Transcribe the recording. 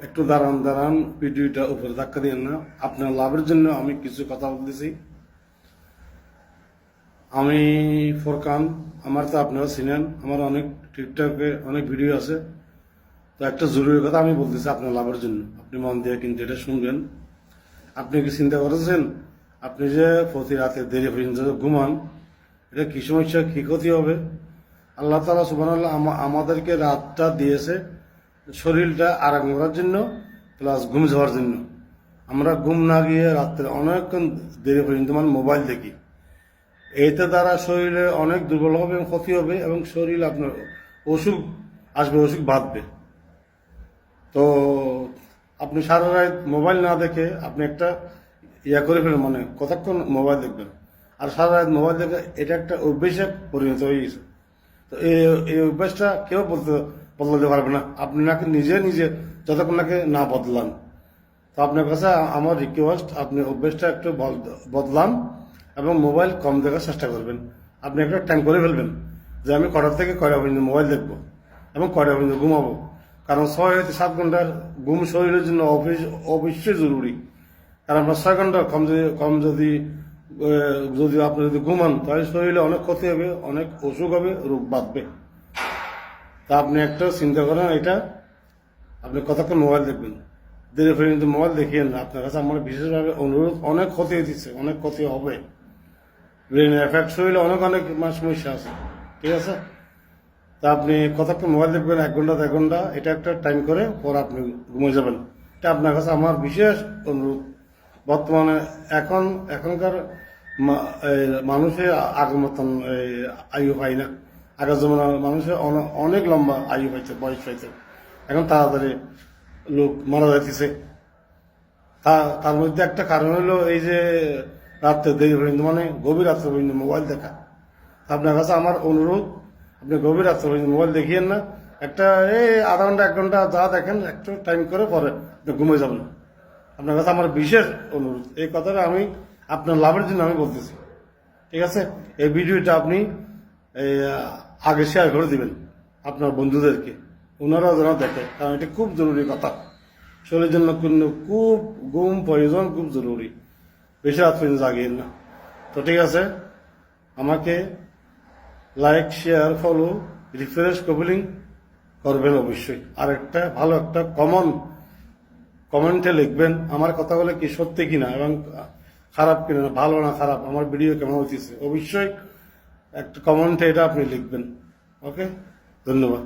একটু দাঁড়ান দাঁড়ান, ভিডিওটা উপরে ধাক্কা দিয়েন না। আপনার লাভের জন্য আমি কিছু কথা বলতেছি। আমি ফোরকান, আমার তো আপনারা চিনেন, আমার অনেক টিকটকে অনেক ভিডিও আছে। তো একটা জরুরি কথা আমি বলতেছি আপনার লাভের জন্য, আপনি মন দিয়ে কিন্তু এটা শুনবেন। আপনি কি চিন্তা করেছেন আপনি যে প্রতি রাতে দেরি পর্যন্ত ঘুমান, এটা কি সমস্যা, কি ক্ষতি হবে? আল্লাহ তাআলা সুবহানাল্লাহ আমাদেরকে রাতটা দিয়েছে শরীরটা আরাম করার জন্য, প্লাস ঘুম যাওয়ার জন্য। আমরা ঘুম না গিয়ে রাত্রে অনেকক্ষণ দেরি পর্যন্ত মোবাইল দেখি। এতে দ্বারা শরীরে অনেক দুর্বল হবে এবং ক্ষতি হবে, এবং শরীর আপনার অসুখ আসবে, অসুখ বাঁধবে। তো আপনি সারা রাত মোবাইল না দেখে আপনি একটা করে ফেলেন, কতক্ষণ মোবাইল দেখবেন, আর সারা রাত মোবাইল দেখে এটা একটা অভ্যেসে পরিণত হয়ে গেছে। তো এই অভ্যাসটা কেউ বদলাতে পারবে না, আপনি নাকি নিজে নিজে যতক্ষণ নাকি না বদলান। তো আপনার কাছে আমার রিকোয়েস্ট, আপনি অভ্যেসটা একটু বদলান এবং মোবাইল কম দেখার চেষ্টা করবেন। আপনি একটা টাইম করে ফেলবেন যে আমি কটা থেকে কয়টা পর্যন্ত মোবাইল দেখবো এবং কয়টা পর্যন্ত ঘুমাবো। কারণ 6 থেকে 7 ঘন্টার ঘুম শরীরের জন্য অবশ্যই জরুরি। কারণ আপনার 6 ঘন্টা কম যদি আপনি যদি ঘুমান, তাহলে শরীরে অনেক ক্ষতি হবে, অনেক অসুখ হবে, রোগ বাঁধবে। তা আপনি একটা চিন্তা করেন, এটা আপনি কতক্ষণ মোবাইল দেখবেন, দেরি পর্যন্ত মোবাইল দেখিয়েন না। আপনার কাছে আমার বিশেষভাবে অনুরোধ, অনেক ক্ষতি হচ্ছে, অনেক ক্ষতি হবে, ব্রেন এফেক্ট, শরীরে অনেক অনেক সমস্যা আছে, ঠিক আছে? তা আপনি কতক্ষণ মোবাইল দেখবেন, 1 ঘন্টা 1 ঘন্টা, এটা একটা টাইম করে পর আপনি ঘুমিয়ে যাবেন। এটা আপনার কাছে আমার বিশেষ অনুরোধ। বর্তমানে এখনকার মানুষের আগের মতন আয়ু পায় না। আগের জমানার মানুষের অনেক লম্বা আয়ু পাইছে, বয়স পাইছে। এখন তাড়াতাড়ি লোক মারা যাইতেছে। তার মধ্যে একটা কারণ হলো এই যে রাত্রে দেরি পর্যন্ত, গভীর রাত্রে পর্যন্ত মোবাইল দেখা। আপনার কাছে আমার অনুরোধ, আপনি গভীর রাত্রে পর্যন্ত মোবাইল দেখিয়েন না। একটা আধা ঘন্টা 1 ঘন্টা যা দেখেন, একটু টাইম করে পরে আপনি ঘুমিয়ে যাবেন। আপনার কাছে আমার বিশেষ অনুরোধ, এই কথাটা আমি আপনার লাভের জন্য আমি বলতেছি, ঠিক আছে? এই ভিডিওটা আপনি আগে শেয়ার করে দিবেন আপনার বন্ধুদেরকে, ওনারাও যেন দেখে, কারণ এটা খুব জরুরি কথা। শরীরের জন্য খুব ঘুম প্রয়োজন, খুব জরুরি। বেশি রাত পর্যন্ত জাগিয়েন না। তো ঠিক আছে, আমাকে লাইক, শেয়ার, ফলো, রিফ্রেশ, কপিলিং করবেন অবশ্যই। আর একটা ভালো একটা কমেন্টে লিখবেন আমার কথাগুলো কি সত্যি কিনা, এবং খারাপ কিনা, ভালো না খারাপ, আমার ভিডিও কেমন হচ্ছে, অবশ্যই একটা কমেন্টে এটা আপনি লিখবেন। ওকে, ধন্যবাদ।